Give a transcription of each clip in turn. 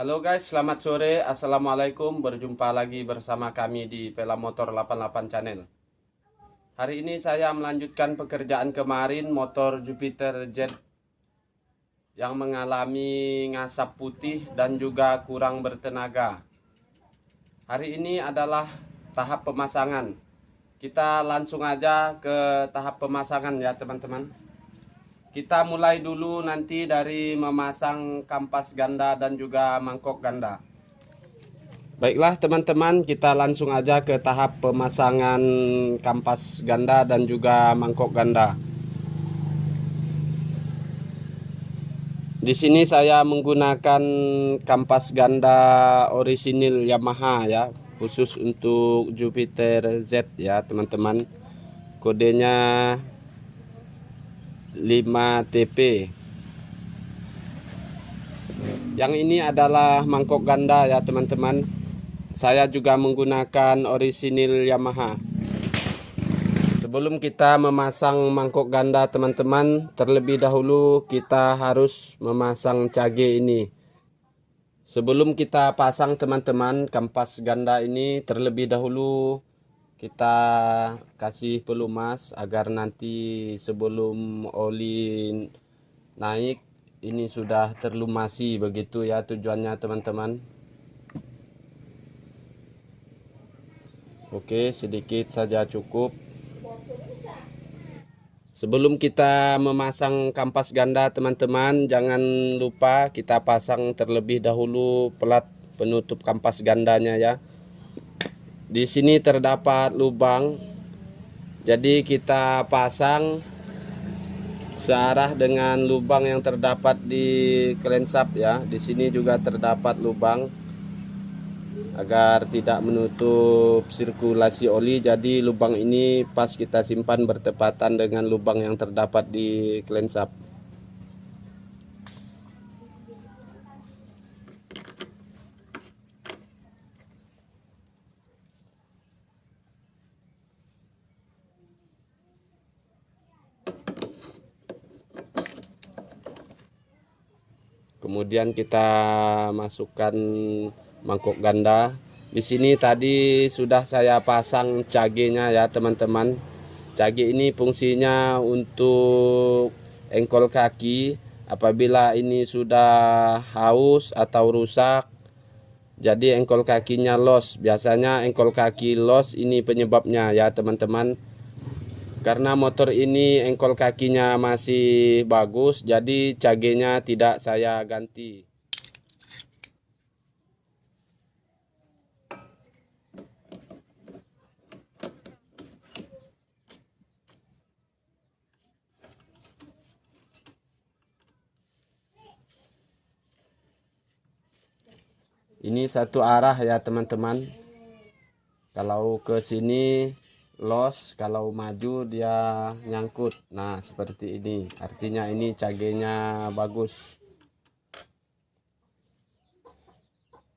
Halo guys, selamat sore. Assalamualaikum. Berjumpa lagi bersama kami di Pela Motor 88 Channel. Hari ini saya melanjutkan pekerjaan kemarin motor Jupiter Z yang mengalami ngasap putih dan juga kurang bertenaga. Hari ini adalah tahap pemasangan. Kita langsung aja ke tahap pemasangan ya teman-teman. Kita mulai dulu nanti dari memasang kampas ganda dan juga mangkok ganda. Baiklah teman-teman, kita langsung aja ke tahap pemasangan kampas ganda dan juga mangkok ganda. Di sini saya menggunakan kampas ganda orisinil Yamaha ya, khusus untuk Jupiter Z ya teman-teman. Kodenya 5TP. Yang ini adalah mangkok ganda ya teman-teman. Saya juga menggunakan orisinil Yamaha. Sebelum kita memasang mangkok ganda teman-teman, terlebih dahulu kita harus memasang cage ini. Sebelum kita pasang teman-teman kampas ganda ini, terlebih dahulu kita kasih pelumas agar nanti sebelum oli naik ini sudah terlumasi, begitu ya tujuannya teman-teman. Oke, sedikit saja cukup. Sebelum kita memasang kampas ganda teman-teman, jangan lupa kita pasang terlebih dahulu pelat penutup kampas gandanya ya. Di sini terdapat lubang, jadi kita pasang searah dengan lubang yang terdapat di kelensap ya. Di sini juga terdapat lubang agar tidak menutup sirkulasi oli, jadi lubang ini pas kita simpan bertepatan dengan lubang yang terdapat di kelensap. Kemudian kita masukkan mangkok ganda. Di sini tadi sudah saya pasang cagenya ya teman-teman. Cage ini fungsinya untuk engkol kaki apabila ini sudah haus atau rusak. Jadi engkol kakinya los. Biasanya engkol kaki los ini penyebabnya ya teman-teman. Karena motor ini engkol kakinya masih bagus, jadi cagenya tidak saya ganti. Ini satu arah ya teman-teman. Kalau ke sini los, kalau maju dia nyangkut. Nah seperti ini, artinya ini cagenya bagus.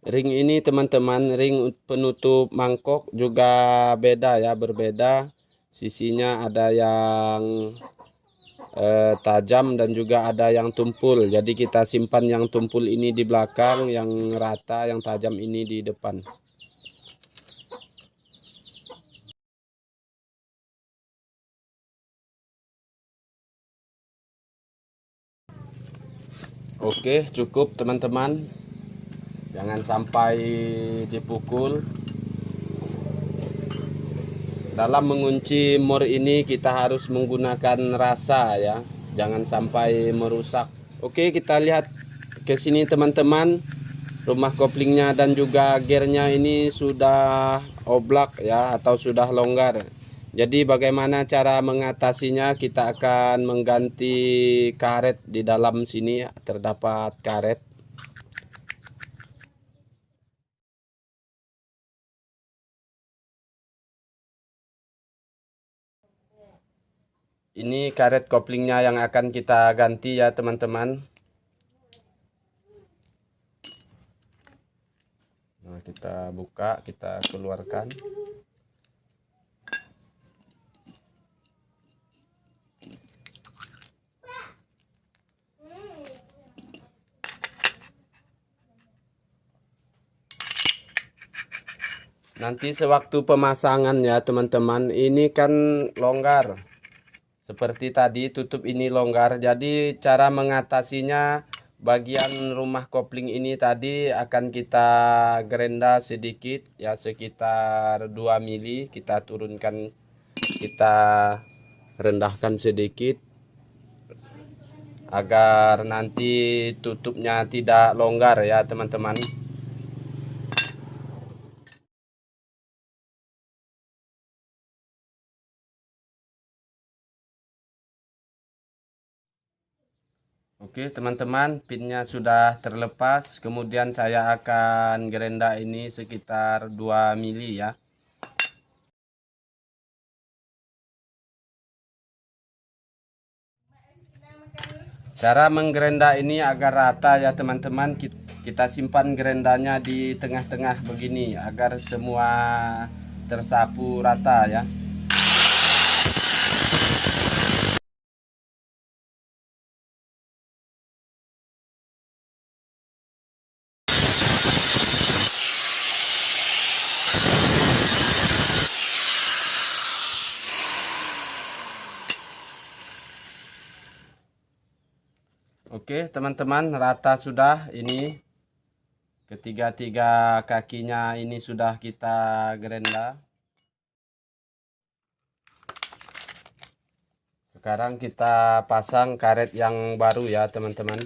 Ring ini teman-teman, ring penutup mangkok juga beda ya, berbeda. Sisinya ada yang tajam dan juga ada yang tumpul. Jadi kita simpan yang tumpul ini di belakang, yang rata, yang tajam ini di depan. Oke, cukup teman-teman. Jangan sampai dipukul. Dalam mengunci mor ini kita harus menggunakan rasa ya. Jangan sampai merusak. Oke, kita lihat ke sini teman-teman. Rumah koplingnya dan juga gearnya ini sudah oblak ya, atau sudah longgar. Jadi bagaimana cara mengatasinya? Kita akan mengganti karet. Di dalam sini terdapat karet. Ini karet koplingnya yang akan kita ganti ya teman-teman. Nah, kita buka, kita keluarkan. Nanti sewaktu pemasangan ya teman-teman, ini kan longgar. Seperti tadi tutup ini longgar. Jadi cara mengatasinya, bagian rumah kopling ini tadi akan kita gerenda sedikit ya, sekitar 2 mili. Kita turunkan, kita rendahkan sedikit agar nanti tutupnya tidak longgar ya teman-teman. Oke teman-teman, pinnya sudah terlepas. Kemudian saya akan gerenda ini sekitar 2 mili ya. Cara menggerenda ini agar rata ya teman-teman. Kita simpan gerendanya di tengah-tengah begini agar semua tersapu rata ya. Oke teman-teman, rata sudah ini. Ketiga-tiga kakinya ini sudah kita gerenda. Sekarang kita pasang karet yang baru ya teman-teman.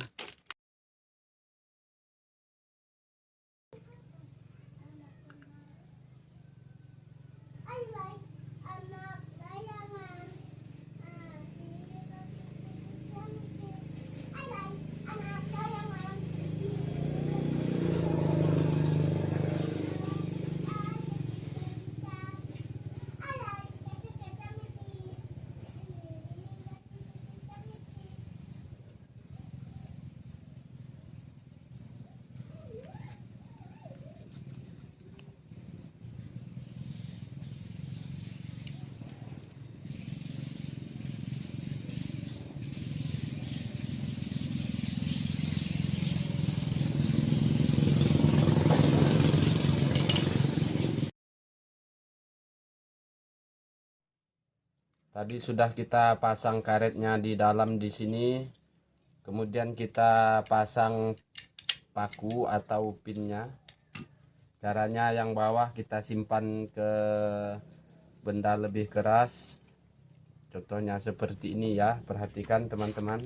Tadi sudah kita pasang karetnya di dalam di sini. Kemudian kita pasang paku atau pinnya. Caranya yang bawah kita simpan ke benda lebih keras. Contohnya seperti ini ya. Perhatikan teman-teman.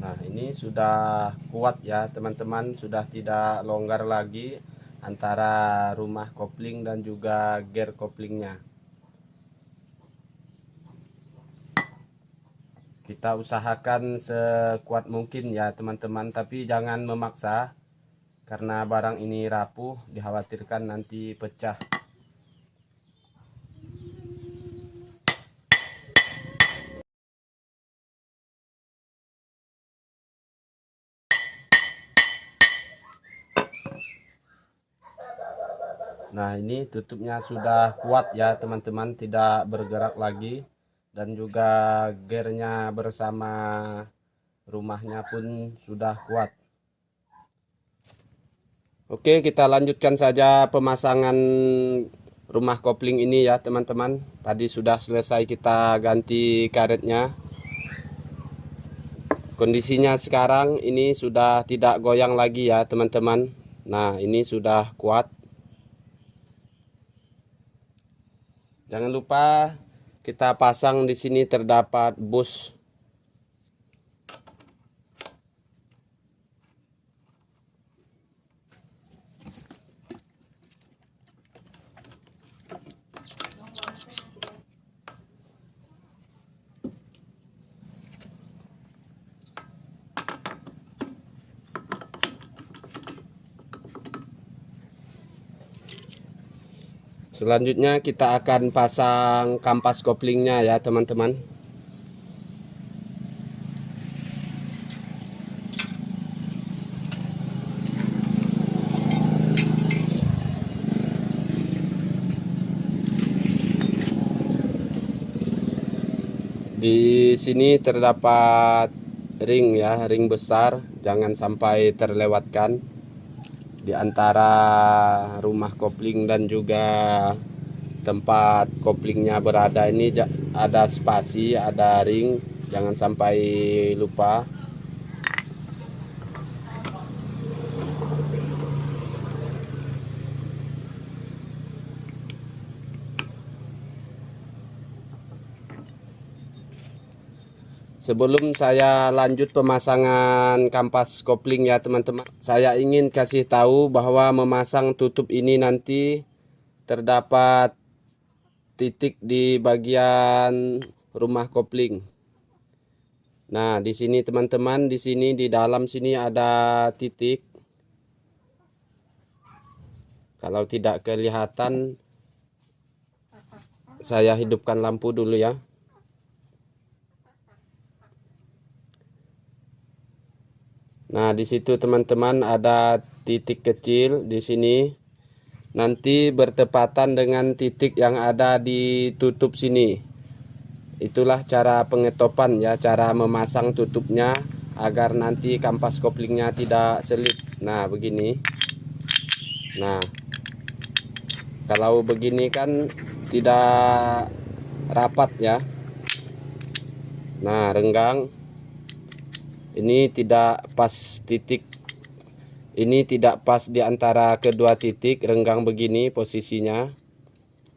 Nah ini sudah kuat ya teman-teman, sudah tidak longgar lagi antara rumah kopling dan juga gear koplingnya. Kita usahakan sekuat mungkin ya teman-teman, tapi jangan memaksa karena barang ini rapuh, dikhawatirkan nanti pecah. Nah ini tutupnya sudah kuat ya teman-teman, tidak bergerak lagi, dan juga gearnya bersama rumahnya pun sudah kuat. Oke, kita lanjutkan saja pemasangan rumah kopling ini ya teman-teman. Tadi sudah selesai kita ganti karetnya. Kondisinya sekarang ini sudah tidak goyang lagi ya teman-teman. Nah ini sudah kuat. Jangan lupa kita pasang di sini terdapat bus. Selanjutnya kita akan pasang kampas koplingnya ya teman-teman. Di sini terdapat ring ya, ring besar, jangan sampai terlewatkan di antara rumah kopling dan juga tempat koplingnya berada. Ini ada spasi, ada ring, jangan sampai lupa. Sebelum saya lanjut pemasangan kampas kopling ya teman-teman, saya ingin kasih tahu bahwa memasang tutup ini nanti terdapat titik di bagian rumah kopling. Nah, di sini teman-teman, di sini di dalam sini ada titik. Kalau tidak kelihatan, saya hidupkan lampu dulu ya. Nah, di situ teman-teman ada titik kecil di sini. Nanti bertepatan dengan titik yang ada di tutup sini. Itulah cara pengetopan ya, cara memasang tutupnya agar nanti kampas koplingnya tidak selip. Nah, begini. Nah, kalau begini kan tidak rapat ya. Nah, renggang. Ini tidak pas titik. Ini tidak pas di antara kedua titik, renggang begini posisinya.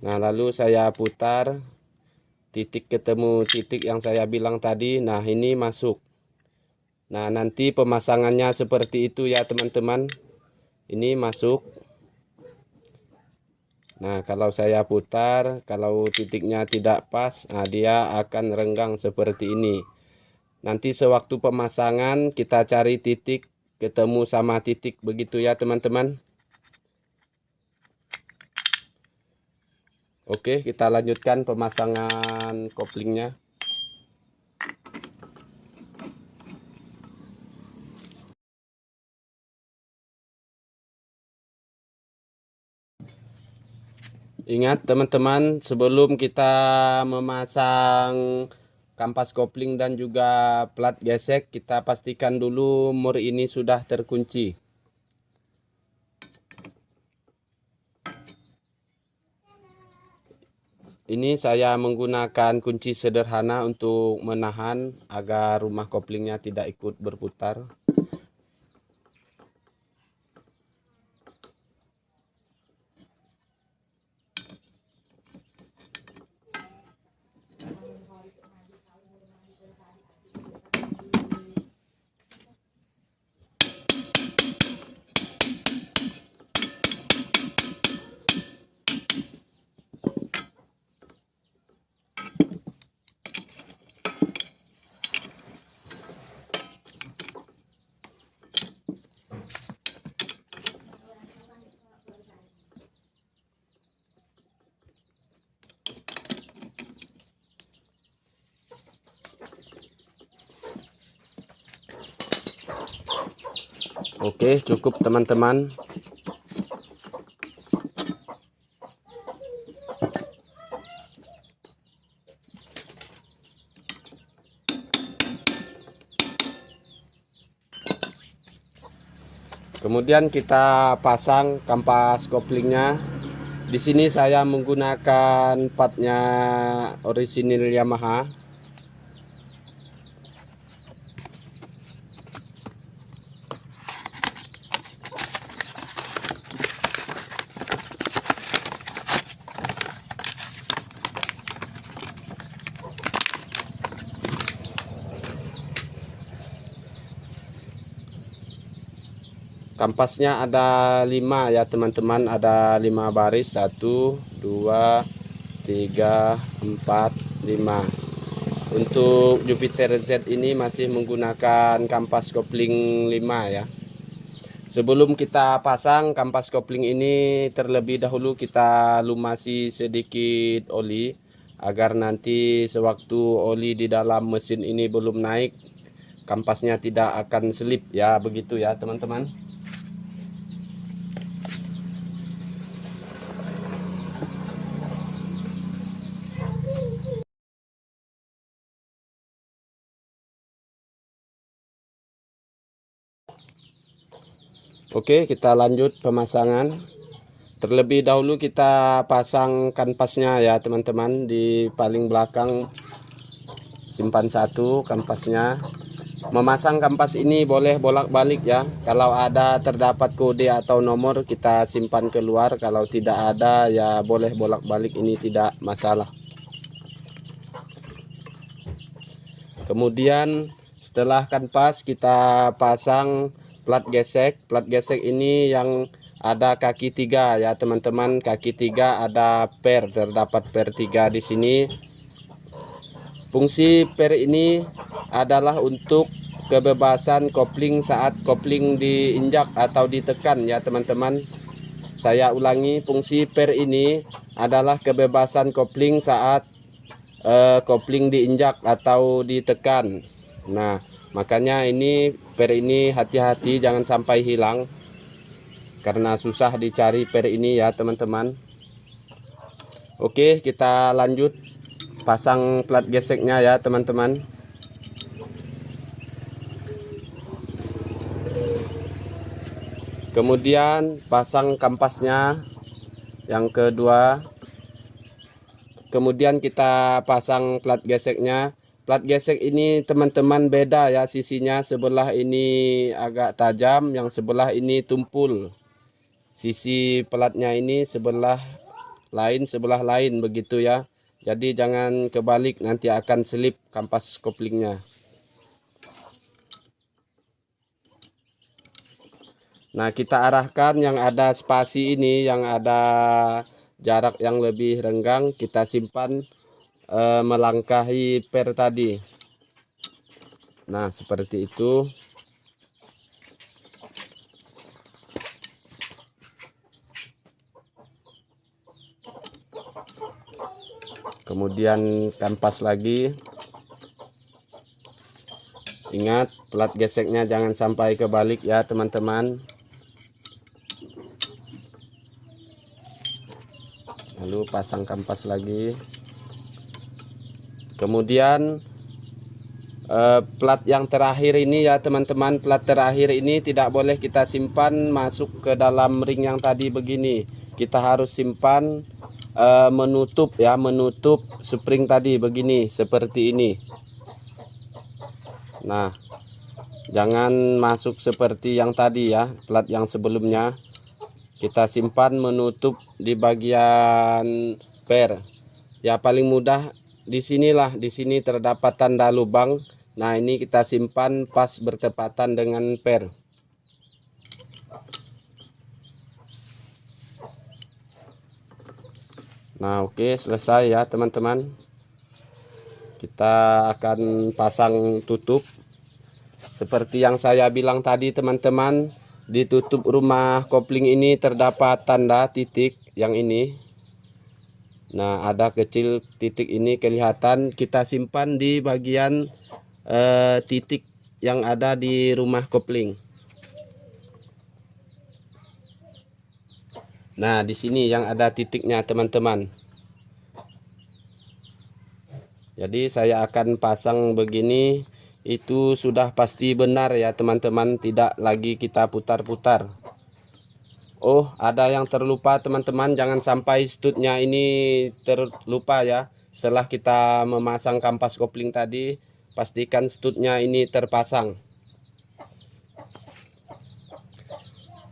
Nah, lalu saya putar titik, ketemu titik yang saya bilang tadi. Nah, ini masuk. Nah, nanti pemasangannya seperti itu ya teman-teman. Ini masuk. Nah, kalau saya putar, kalau titiknya tidak pas, nah dia akan renggang seperti ini. Nanti sewaktu pemasangan kita cari titik, ketemu sama titik begitu ya teman-teman. Oke, kita lanjutkan pemasangan koplingnya. Ingat teman-teman, sebelum kita memasang kampas kopling dan juga plat gesek, kita pastikan dulu mur ini sudah terkunci. Ini saya menggunakan kunci sederhana untuk menahan agar rumah koplingnya tidak ikut berputar. Oke, cukup teman-teman. Kemudian kita pasang kampas koplingnya. Di sini saya menggunakan partnya orisinil Yamaha. Kampasnya ada 5 ya teman-teman, ada 5 baris, 1 2 3 4 5. Untuk Jupiter Z ini masih menggunakan kampas kopling 5 ya. Sebelum kita pasang kampas kopling ini, terlebih dahulu kita lumasi sedikit oli agar nanti sewaktu oli di dalam mesin ini belum naik, kampasnya tidak akan selip ya, begitu ya teman-teman. Oke, kita lanjut pemasangan. Terlebih dahulu kita pasang kanvasnya ya teman-teman. Di paling belakang simpan satu kanvasnya. Memasang kanvas ini boleh bolak-balik ya. Kalau ada terdapat kode atau nomor kita simpan keluar. Kalau tidak ada ya boleh bolak-balik, ini tidak masalah. Kemudian setelah kanvas kita pasang plat gesek. Plat gesek ini yang ada kaki 3 ya teman-teman. Kaki 3 ada per, terdapat per 3 di sini. Fungsi per ini adalah untuk kebebasan kopling saat kopling diinjak atau ditekan ya teman-teman. Saya ulangi, fungsi per ini adalah kebebasan kopling saat kopling diinjak atau ditekan. Nah, makanya ini per ini hati-hati jangan sampai hilang, karena susah dicari per ini ya teman-teman. Oke, kita lanjut pasang plat geseknya ya teman-teman. Kemudian pasang kampasnya yang kedua. Kemudian kita pasang plat geseknya. Plat gesek ini teman-teman beda ya sisinya. Sebelah ini agak tajam, yang sebelah ini tumpul. Sisi platnya ini sebelah lain begitu ya. Jadi jangan kebalik, nanti akan selip kampas koplingnya. Nah, kita arahkan yang ada spasi ini, yang ada jarak yang lebih renggang, kita simpan melangkahi per tadi. Nah, seperti itu. Kemudian kampas lagi. Ingat, plat geseknya jangan sampai kebalik ya teman-teman. Lalu pasang kampas lagi. Kemudian plat yang terakhir ini ya teman-teman, plat terakhir ini tidak boleh kita simpan masuk ke dalam ring yang tadi begini. Kita harus simpan menutup ya, menutup spring tadi begini, seperti ini. Nah, jangan masuk seperti yang tadi ya, plat yang sebelumnya. Kita simpan menutup di bagian per. Ya paling mudah di sinilah, di sini terdapat tanda lubang. Nah, ini kita simpan pas bertepatan dengan per. Nah, oke, selesai ya teman-teman. Kita akan pasang tutup. Seperti yang saya bilang tadi teman-teman, di tutup rumah kopling ini terdapat tanda titik yang ini. Nah, ada kecil titik ini kelihatan. Kita simpan di bagian titik yang ada di rumah kopling. Nah, di sini yang ada titiknya teman-teman. Jadi saya akan pasang begini. Itu sudah pasti benar ya teman-teman, tidak lagi kita putar-putar. Oh, ada yang terlupa teman-teman, jangan sampai stutnya ini terlupa ya. Setelah kita memasang kampas kopling tadi, pastikan stutnya ini terpasang.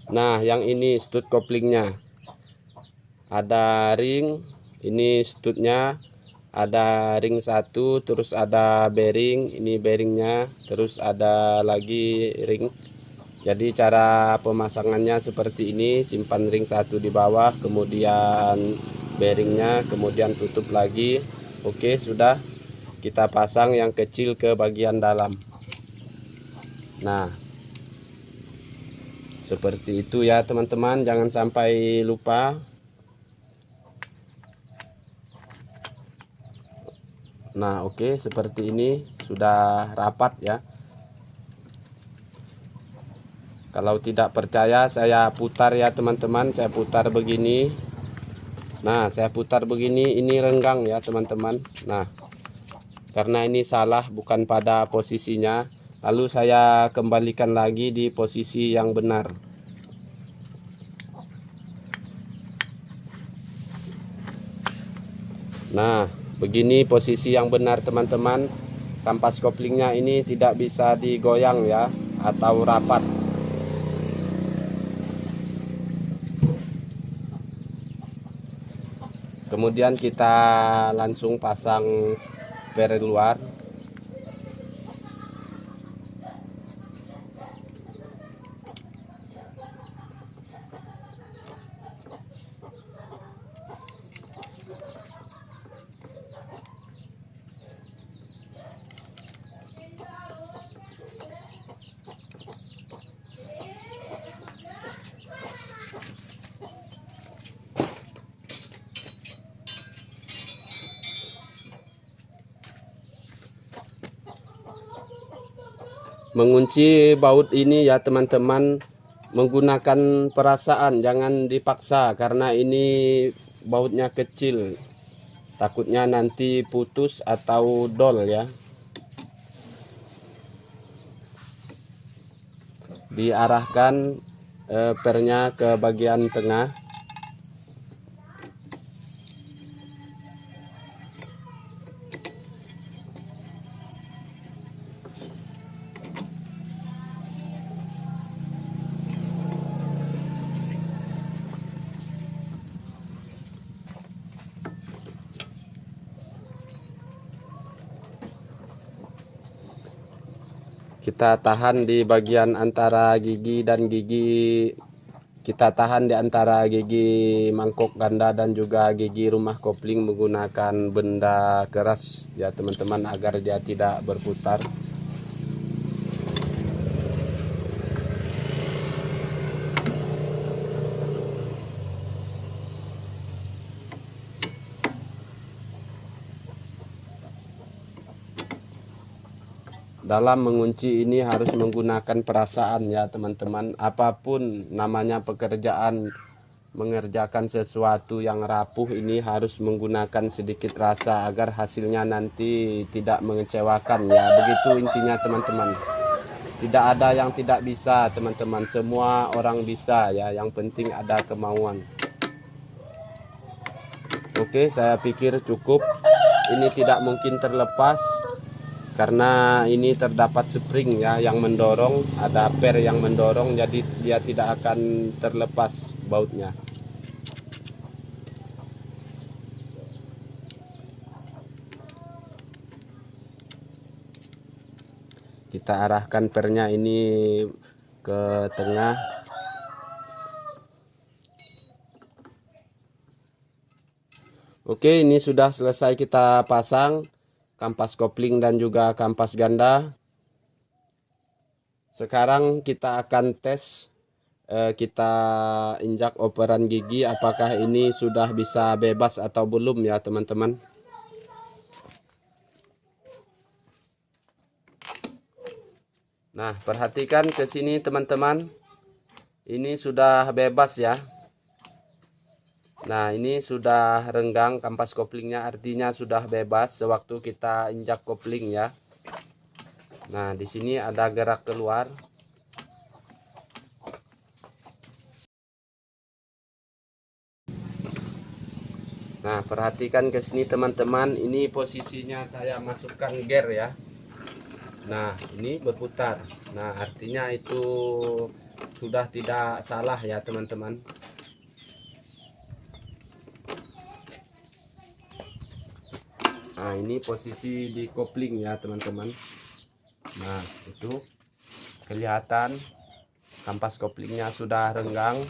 Nah, yang ini stud koplingnya. Ada ring, ini stutnya, ada ring 1, terus ada bearing, ini bearingnya, terus ada lagi ring. Jadi cara pemasangannya seperti ini, simpan ring 1 di bawah, kemudian bearingnya, kemudian tutup lagi. Oke, sudah. Kita pasang yang kecil ke bagian dalam. Nah, seperti itu ya teman-teman, jangan sampai lupa. Nah, oke, seperti ini sudah rapat ya. Kalau tidak percaya, saya putar ya teman-teman, saya putar begini. Nah, saya putar begini, ini renggang ya teman-teman. Nah, karena ini salah, bukan pada posisinya, lalu saya kembalikan lagi di posisi yang benar. Nah, begini posisi yang benar teman-teman. Kampas koplingnya ini tidak bisa digoyang ya, atau rapat. Kemudian kita langsung pasang per luar. Mengunci baut ini ya teman-teman, menggunakan perasaan, jangan dipaksa karena ini bautnya kecil. Takutnya nanti putus atau dol ya. Diarahkan pernya ke bagian tengah. Kita tahan di bagian antara gigi dan gigi, kita tahan di antara gigi mangkok ganda dan juga gigi rumah kopling menggunakan benda keras ya teman-teman, agar dia tidak berputar. Dalam mengunci ini harus menggunakan perasaan ya teman-teman. Apapun namanya pekerjaan, mengerjakan sesuatu yang rapuh ini harus menggunakan sedikit rasa agar hasilnya nanti tidak mengecewakan ya. Begitu intinya teman-teman. Tidak ada yang tidak bisa teman-teman, semua orang bisa ya, yang penting ada kemauan. Oke, saya pikir cukup. Ini tidak mungkin terlepas karena ini terdapat spring ya yang mendorong, ada per yang mendorong, jadi dia tidak akan terlepas bautnya. Kita arahkan pernya ini ke tengah. Oke, ini sudah selesai kita pasang kampas kopling dan juga kampas ganda. Sekarang kita akan tes, kita injak operan gigi apakah ini sudah bisa bebas atau belum ya teman-teman. Nah, perhatikan ke sini teman-teman. Ini sudah bebas ya. Nah, ini sudah renggang kampas koplingnya, artinya sudah bebas sewaktu kita injak kopling ya. Nah, di sini ada gerak keluar. Nah, perhatikan ke sini teman-teman, ini posisinya saya masukkan gear ya. Nah, ini berputar. Nah, artinya itu sudah tidak salah ya teman-teman. Nah, ini posisi di kopling ya teman-teman. Nah, itu kelihatan kampas koplingnya sudah renggang.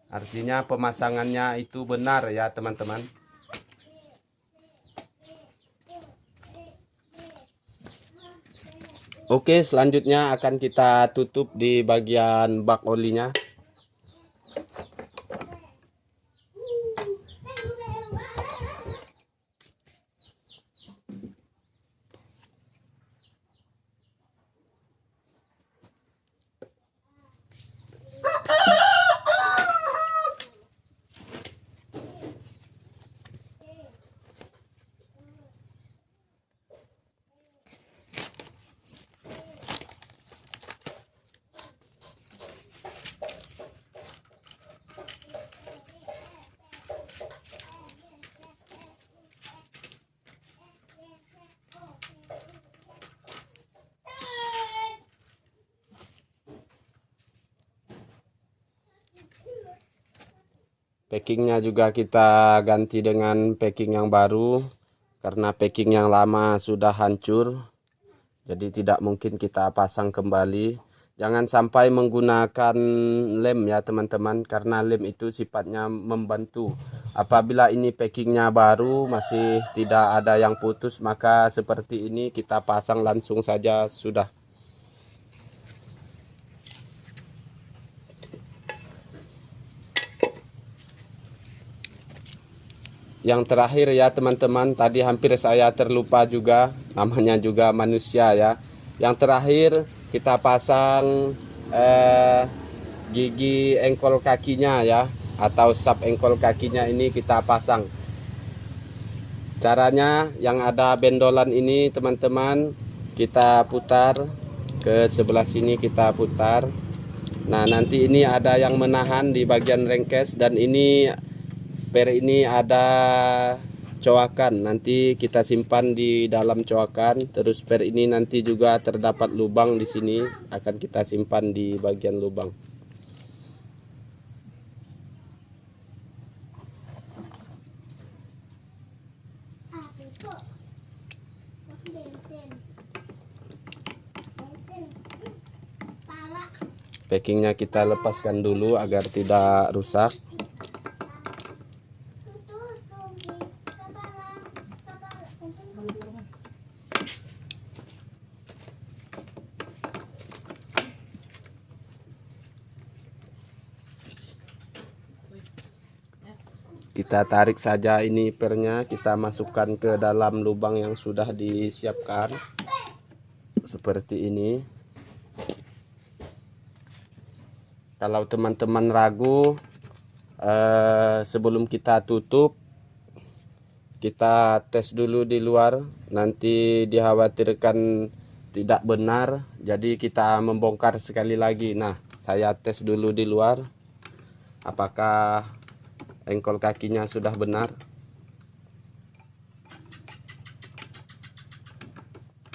Artinya pemasangannya itu benar ya teman-teman. Oke, selanjutnya akan kita tutup di bagian bak olinya. Packingnya juga kita ganti dengan packing yang baru, karena packing yang lama sudah hancur, jadi tidak mungkin kita pasang kembali. Jangan sampai menggunakan lem ya teman-teman, karena lem itu sifatnya membantu. Apabila ini packingnya baru masih tidak ada yang putus, maka seperti ini kita pasang langsung saja sudah. Yang terakhir ya teman-teman, tadi hampir saya terlupa juga, namanya juga manusia ya. Yang terakhir kita pasang gigi engkol kakinya ya, atau sub engkol kakinya ini kita pasang. Caranya yang ada bendolan ini teman-teman, kita putar ke sebelah sini, kita putar. Nah nanti ini ada yang menahan di bagian rengkes, dan ini per ini ada coakan, nanti kita simpan di dalam coakan. Terus per ini nanti juga terdapat lubang di sini, akan kita simpan di bagian lubang. Packingnya kita lepaskan dulu agar tidak rusak. Kita tarik saja ini pernya, kita masukkan ke dalam lubang yang sudah disiapkan seperti ini. Kalau teman-teman ragu, sebelum kita tutup, kita tes dulu di luar. Nanti dikhawatirkan tidak benar, jadi kita membongkar sekali lagi. Nah, saya tes dulu di luar apakah engkol kakinya sudah benar.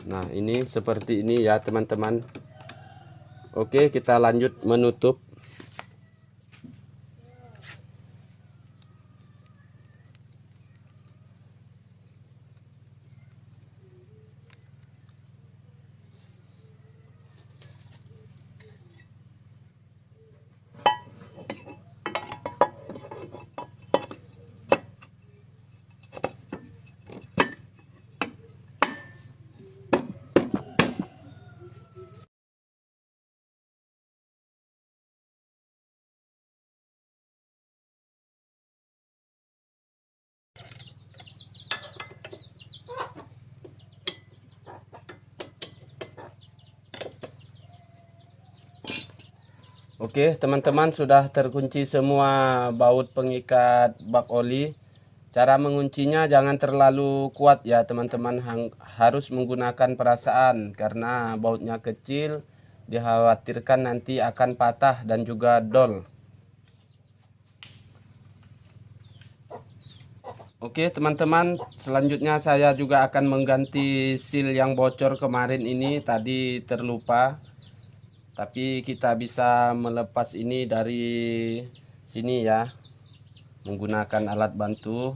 Nah ini seperti ini ya teman-teman. Oke, kita lanjut menutup. Oke teman-teman, sudah terkunci semua baut pengikat bak oli. Cara menguncinya jangan terlalu kuat ya teman-teman, harus menggunakan perasaan, karena bautnya kecil, dikhawatirkan nanti akan patah dan juga dol. Oke teman-teman, selanjutnya saya juga akan mengganti seal yang bocor kemarin ini, tadi terlupa. Tapi kita bisa melepas ini dari sini ya, menggunakan alat bantu.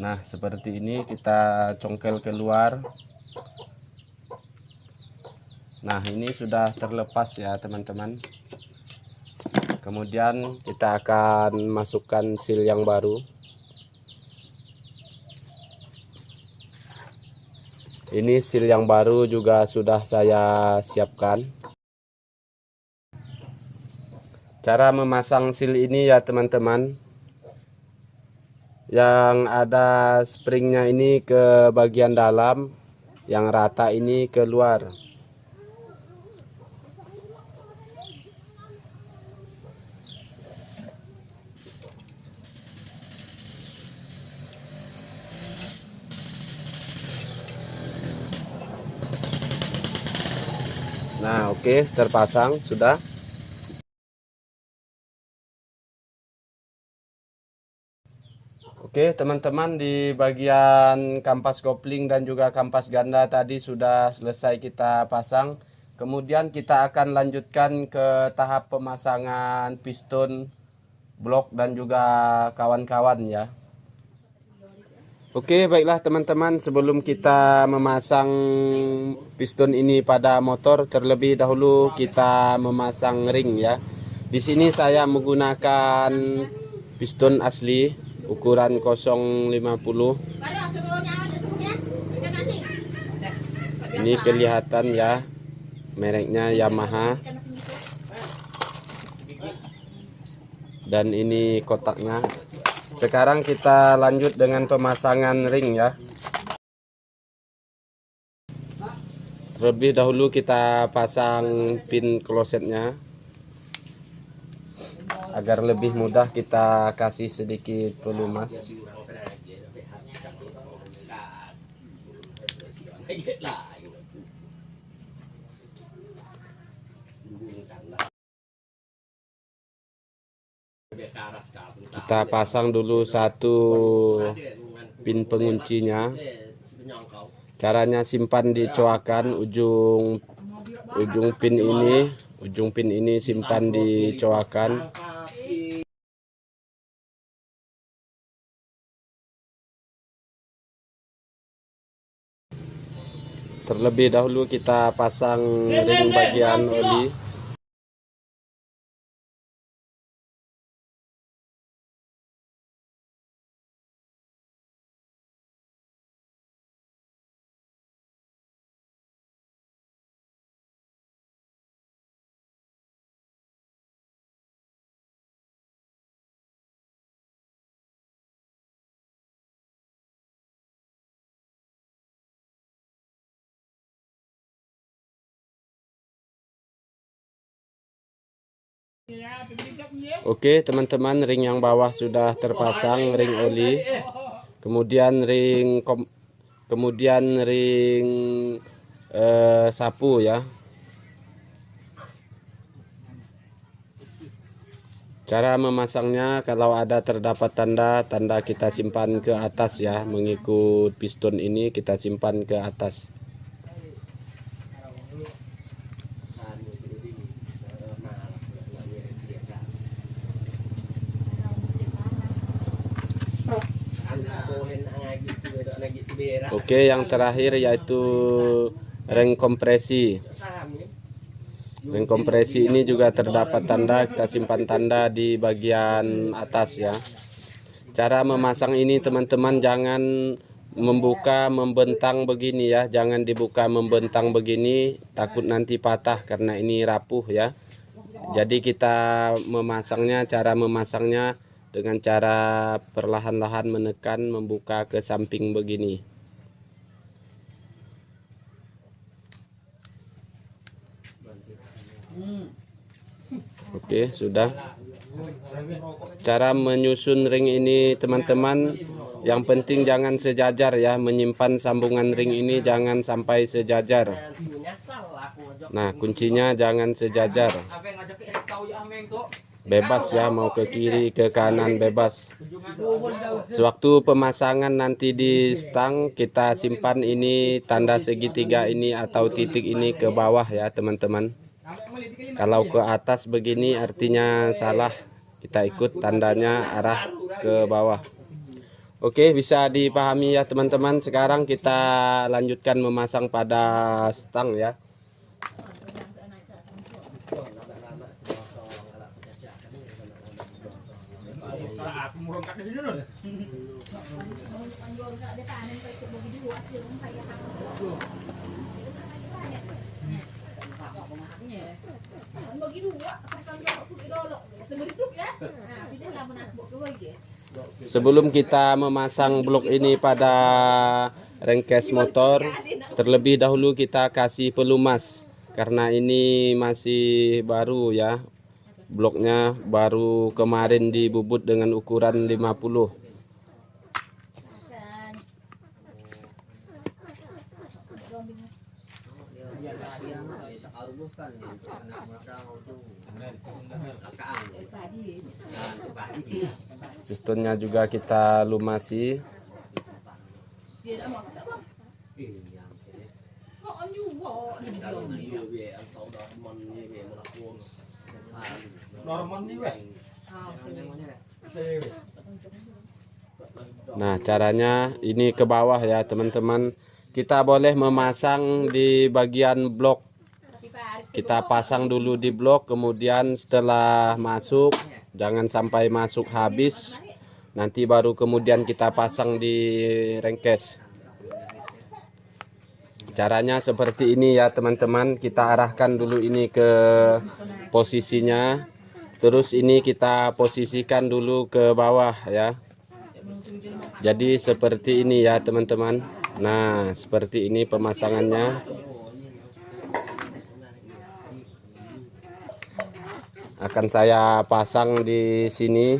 Nah seperti ini, kita congkel keluar. Nah ini sudah terlepas ya teman-teman. Kemudian kita akan masukkan seal yang baru. Ini seal yang baru juga sudah saya siapkan. Cara memasang seal ini ya teman-teman, yang ada springnya ini ke bagian dalam, yang rata ini keluar. Nah oke, terpasang sudah. Oke teman-teman, di bagian kampas kopling dan juga kampas ganda tadi sudah selesai kita pasang. Kemudian kita akan lanjutkan ke tahap pemasangan piston, blok dan juga kawan-kawan ya. Oke, baiklah teman-teman, sebelum kita memasang piston ini pada motor, terlebih dahulu kita memasang ring ya. Di sini saya menggunakan piston asli ukuran 050. Ini kelihatan ya, mereknya Yamaha. Dan ini kotaknya. Sekarang kita lanjut dengan pemasangan ring ya. Terlebih dahulu kita pasang pin klosetnya. Agar lebih mudah kita kasih sedikit pelumas. Kita pasang dulu satu pin penguncinya. Caranya simpan di coakan ujung pin ini simpan di coakan. Terlebih dahulu kita pasang ring bagian oli. Oke teman-teman, ring yang bawah sudah terpasang, ring oli. Kemudian ring sapu ya. Cara memasangnya, kalau ada terdapat tanda kita simpan ke atas ya, mengikut piston ini kita simpan ke atas. Oke, yang terakhir yaitu ring kompresi. Ring kompresi ini juga terdapat tanda, kita simpan tanda di bagian atas ya. Cara memasang ini teman-teman, jangan membuka membentang begini ya, jangan dibuka membentang begini, takut nanti patah karena ini rapuh ya. Jadi kita memasangnya, cara memasangnya dengan cara perlahan-lahan menekan, membuka ke samping begini. Oke, sudah. Cara menyusun ring ini teman-teman, yang penting jangan sejajar ya, menyimpan sambungan ring ini jangan sampai sejajar. Nah, kuncinya jangan sejajar. Bebas ya, mau ke kiri ke kanan bebas. Sewaktu pemasangan nanti di stang, kita simpan ini tanda segitiga ini atau titik ini ke bawah ya teman-teman. Kalau ke atas begini artinya salah, kita ikut tandanya arah ke bawah. Oke, bisa dipahami ya teman-teman. Sekarang kita lanjutkan memasang pada stang ya. Sebelum kita memasang blok ini pada rengkes motor, terlebih dahulu kita kasih pelumas karena ini masih baru ya. Bloknya baru kemarin dibubut dengan ukuran 50. Pistonnya juga kita lumasi. Nah, caranya ini ke bawah ya, teman-teman. Kita boleh memasang di bagian blok. Kita pasang dulu di blok, kemudian setelah masuk, jangan sampai masuk habis. Nanti baru kemudian kita pasang di rengkes. Caranya seperti ini ya, teman-teman. Kita arahkan dulu ini ke posisinya. Terus ini kita posisikan dulu ke bawah ya. Jadi seperti ini ya, teman-teman. Nah, seperti ini pemasangannya. Akan saya pasang di sini.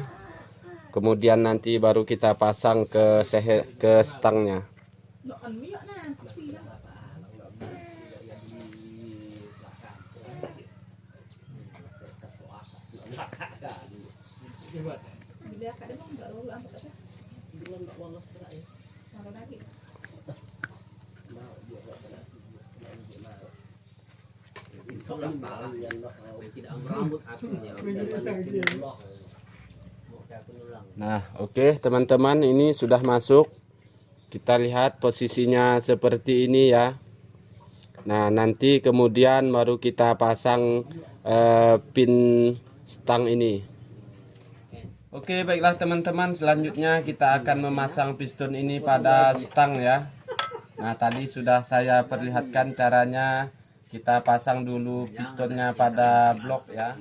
Kemudian nanti baru kita pasang ke stangnya. Nah, oke, teman-teman, ini sudah masuk. Kita lihat posisinya seperti ini ya. Nah, nanti kemudian baru kita pasang pin stang ini. Oke, baiklah teman-teman, selanjutnya kita akan memasang piston ini pada stang ya. Nah, tadi sudah saya perlihatkan caranya. Kita pasang dulu pistonnya pada blok ya.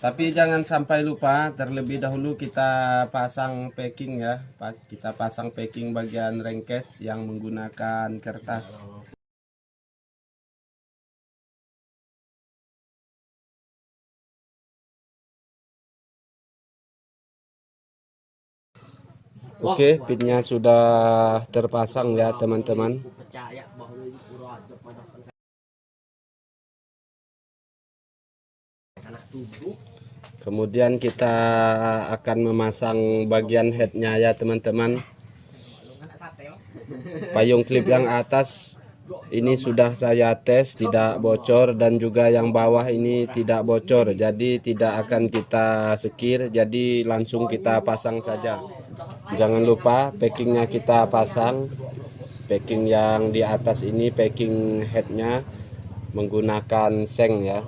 Tapi jangan sampai lupa, terlebih dahulu kita pasang packing ya. Kita pasang packing bagian rengkes yang menggunakan kertas. Oke, pinnya sudah terpasang ya, teman-teman. Kemudian kita akan memasang bagian headnya ya, teman-teman. Payung klip yang atas ini sudah saya tes, tidak bocor, dan juga yang bawah ini tidak bocor, jadi tidak akan kita sekir, jadi langsung kita pasang saja. Jangan lupa packingnya kita pasang. Packing yang di atas ini packing headnya menggunakan seng ya.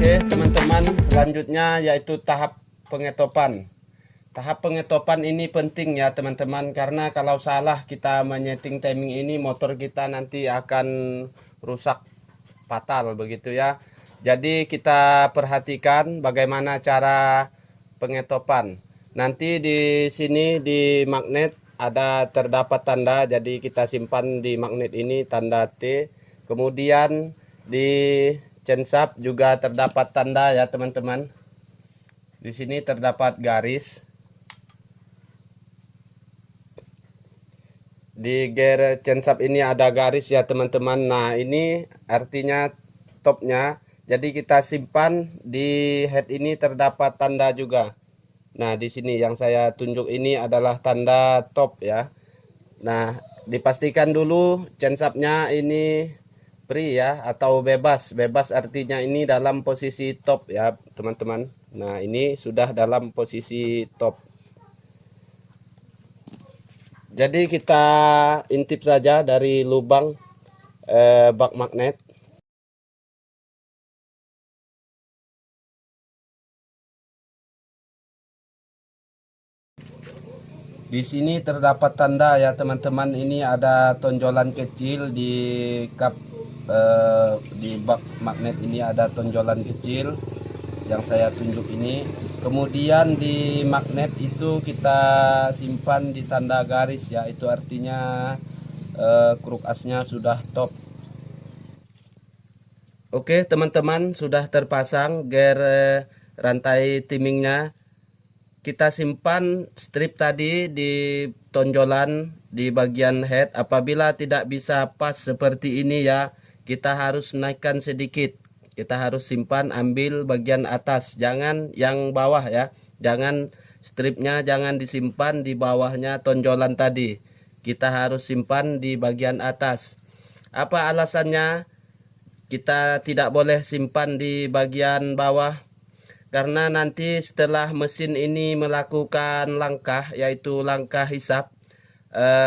Teman-teman, selanjutnya yaitu tahap pengetopan. Tahap pengetopan ini penting ya, teman-teman, karena kalau salah kita menyeting timing ini, motor kita nanti akan rusak fatal begitu ya. Jadi kita perhatikan bagaimana cara pengetopan. Nanti di sini di magnet ada terdapat tanda, jadi kita simpan di magnet ini tanda T. Kemudian di chainshaf juga terdapat tanda ya, teman-teman. Di sini terdapat garis. Di gear chainshaf ini ada garis ya, teman-teman. Nah, ini artinya topnya. Jadi kita simpan di head ini terdapat tanda juga. Nah, di sini yang saya tunjuk ini adalah tanda top ya. Nah, dipastikan dulu chainshafnya ini free ya, atau bebas. Bebas artinya ini dalam posisi top ya, teman-teman. Nah, ini sudah dalam posisi top. Jadi kita intip saja dari lubang bak magnet. Di sini terdapat tanda ya teman-teman, ini ada tonjolan kecil di kap di bak magnet ini, ada tonjolan kecil yang saya tunjuk ini. Kemudian di magnet itu kita simpan di tanda garis ya, itu artinya kruk asnya sudah top. Oke teman-teman, sudah terpasang gear rantai timingnya. Kita simpan strip tadi di tonjolan di bagian head. Apabila tidak bisa pas seperti ini ya, kita harus naikkan sedikit. Kita harus simpan, ambil bagian atas, jangan yang bawah ya. Jangan stripnya, jangan disimpan di bawahnya tonjolan tadi. Kita harus simpan di bagian atas. Apa alasannya kita tidak boleh simpan di bagian bawah? Karena nanti setelah mesin ini melakukan langkah, yaitu langkah hisap,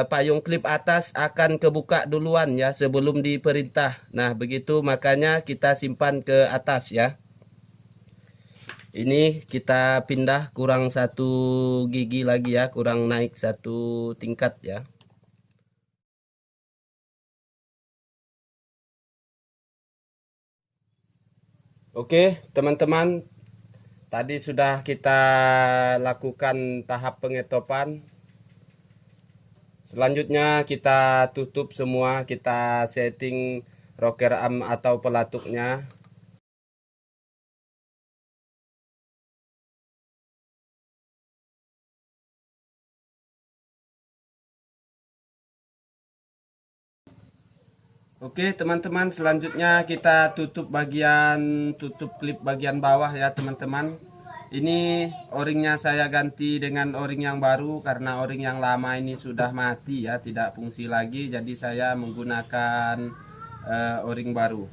payung klip atas akan kebuka duluan ya sebelum diperintah. Nah begitu, makanya kita simpan ke atas ya. Ini kita pindah kurang 1 gigi lagi ya, kurang naik 1 tingkat ya. Oke teman-teman, tadi sudah kita lakukan tahap pengetopan. Selanjutnya kita tutup semua, kita setting rocker arm atau pelatuknya. Oke teman-teman, selanjutnya kita tutup klip bagian bawah ya teman-teman. Ini o-ringnya saya ganti dengan o-ring yang baru karena o-ring yang lama ini sudah mati ya, tidak fungsi lagi. Jadi saya menggunakan o-ring baru.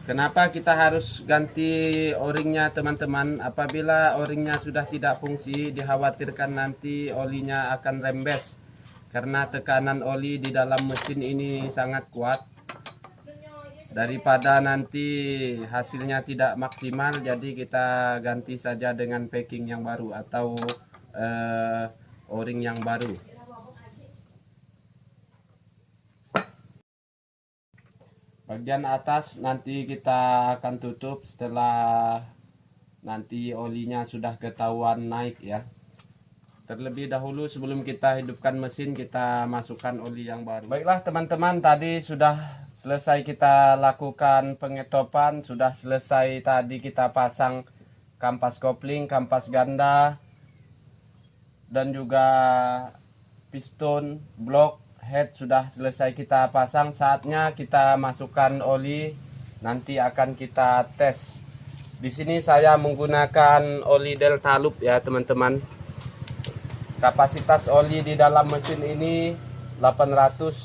Kenapa kita harus ganti o-ringnya teman-teman? Apabila o-ringnya sudah tidak fungsi, dikhawatirkan nanti olinya akan rembes. Karena tekanan oli di dalam mesin ini sangat kuat. Daripada nanti hasilnya tidak maksimal, jadi kita ganti saja dengan packing yang baru atau o-ring yang baru. Bagian atas nanti kita akan tutup setelah nanti olinya sudah ketahuan naik ya. Terlebih dahulu sebelum kita hidupkan mesin, kita masukkan oli yang baru. Baiklah teman-teman, tadi sudah selesai kita lakukan pengetopan, sudah selesai tadi kita pasang kampas kopling, kampas ganda, dan juga piston, blok, head sudah selesai kita pasang. Saatnya kita masukkan oli, nanti akan kita tes. Di sini saya menggunakan oli Delta Loop ya teman-teman. Kapasitas oli di dalam mesin ini 800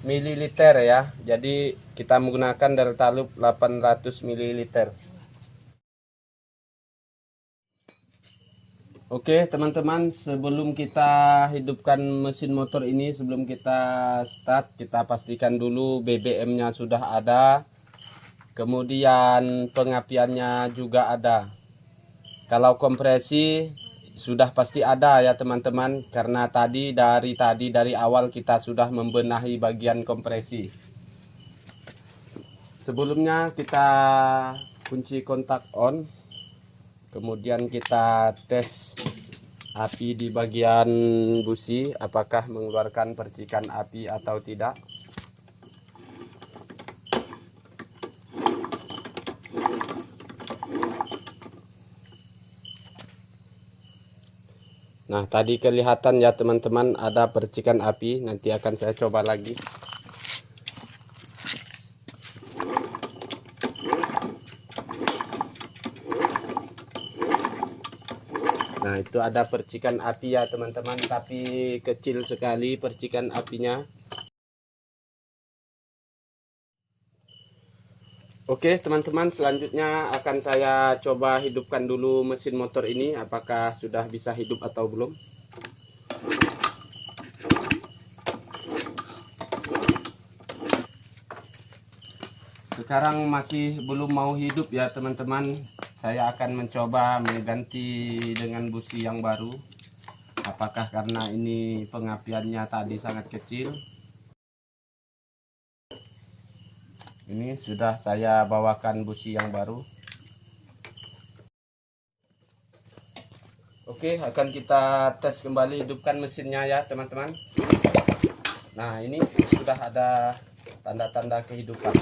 ml ya. Jadi kita menggunakan Delta Loop 800 ml. Oke teman-teman, sebelum kita hidupkan mesin motor ini, sebelum kita start, kita pastikan dulu BBM-nya sudah ada. Kemudian pengapiannya juga ada. Kalau kompresi sudah pasti ada ya teman-teman, karena dari awal kita sudah membenahi bagian kompresi. Sebelumnya kita kunci kontak on, kemudian kita tes api di bagian busi apakah mengeluarkan percikan api atau tidak. Nah tadi kelihatan ya teman-teman ada percikan api, nanti akan saya coba lagi. Nah itu ada percikan api ya teman-teman, tapi kecil sekali percikan apinya. Oke teman-teman, selanjutnya akan saya coba hidupkan dulu mesin motor ini, apakah sudah bisa hidup atau belum. Sekarang masih belum mau hidup ya teman-teman. saya akan mencoba mengganti dengan busi yang baru. Apakah karena ini pengapiannya tadi sangat kecil? Ini sudah saya bawakan busi yang baru. Oke, akan kita tes kembali, hidupkan mesinnya ya teman-teman. Nah, ini sudah ada tanda-tanda kehidupan.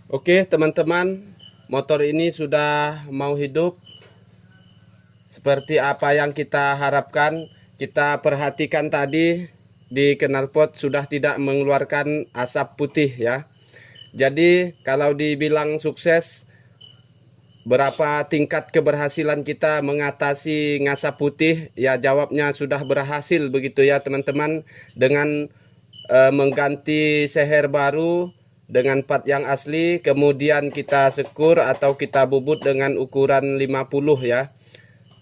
Oke teman-teman, motor ini sudah mau hidup seperti apa yang kita harapkan. Kita perhatikan tadi di knalpot sudah tidak mengeluarkan asap putih ya. Jadi kalau dibilang sukses, berapa tingkat keberhasilan kita mengatasi ngasap putih, ya jawabnya sudah berhasil begitu ya teman-teman. Dengan mengganti seher baru dengan part yang asli, kemudian kita sekur atau kita bubut dengan ukuran 50 ya.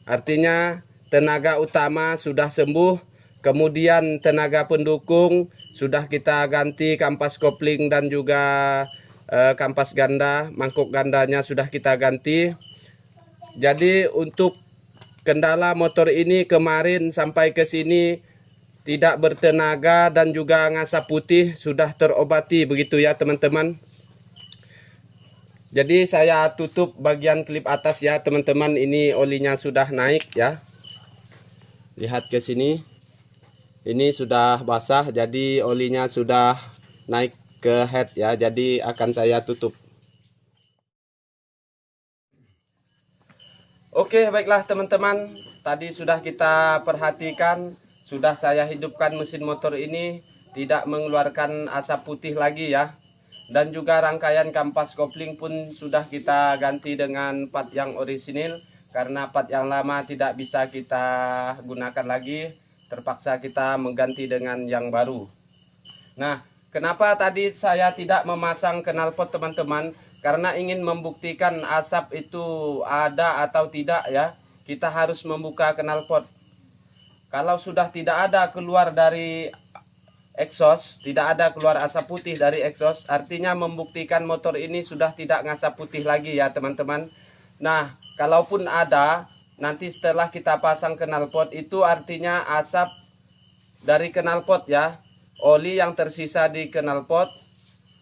Artinya tenaga utama sudah sembuh, kemudian tenaga pendukung sudah kita ganti kampas kopling dan juga kampas ganda, mangkuk gandanya sudah kita ganti. Jadi untuk kendala motor ini kemarin sampai ke sini tidak bertenaga dan juga ngasap putih sudah terobati begitu ya teman-teman. Jadi saya tutup bagian klip atas ya teman-teman, ini olinya sudah naik ya. Lihat ke sini. Ini sudah basah, jadi olinya sudah naik ke head ya. Jadi akan saya tutup. Oke, baiklah teman-teman. Tadi sudah kita perhatikan, sudah saya hidupkan mesin motor ini, tidak mengeluarkan asap putih lagi ya. Dan juga rangkaian kampas kopling pun sudah kita ganti dengan part yang orisinil. Karena part yang lama tidak bisa kita gunakan lagi, terpaksa kita mengganti dengan yang baru. Nah, kenapa tadi saya tidak memasang knalpot teman-teman? Karena ingin membuktikan asap itu ada atau tidak ya. Kita harus membuka knalpot. Kalau sudah tidak ada keluar dari exhaust, tidak ada keluar asap putih dari exhaust, artinya membuktikan motor ini sudah tidak ngasap putih lagi ya teman-teman. Nah, kalaupun ada, nanti setelah kita pasang knalpot itu artinya asap dari knalpot ya. Oli yang tersisa di knalpot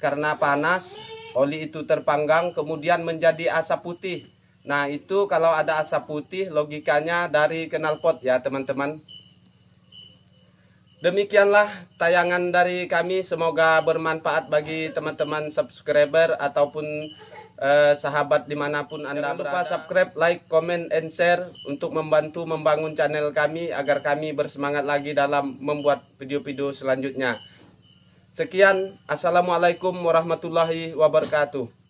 karena panas, oli itu terpanggang kemudian menjadi asap putih. Nah, itu kalau ada asap putih logikanya dari knalpot ya teman-teman. Demikianlah tayangan dari kami, semoga bermanfaat bagi teman-teman subscriber ataupun sahabat dimanapun Anda berada. Jangan lupa subscribe, like, comment, and share untuk membantu membangun channel kami agar kami bersemangat lagi dalam membuat video-video selanjutnya. Sekian, assalamualaikum warahmatullahi wabarakatuh.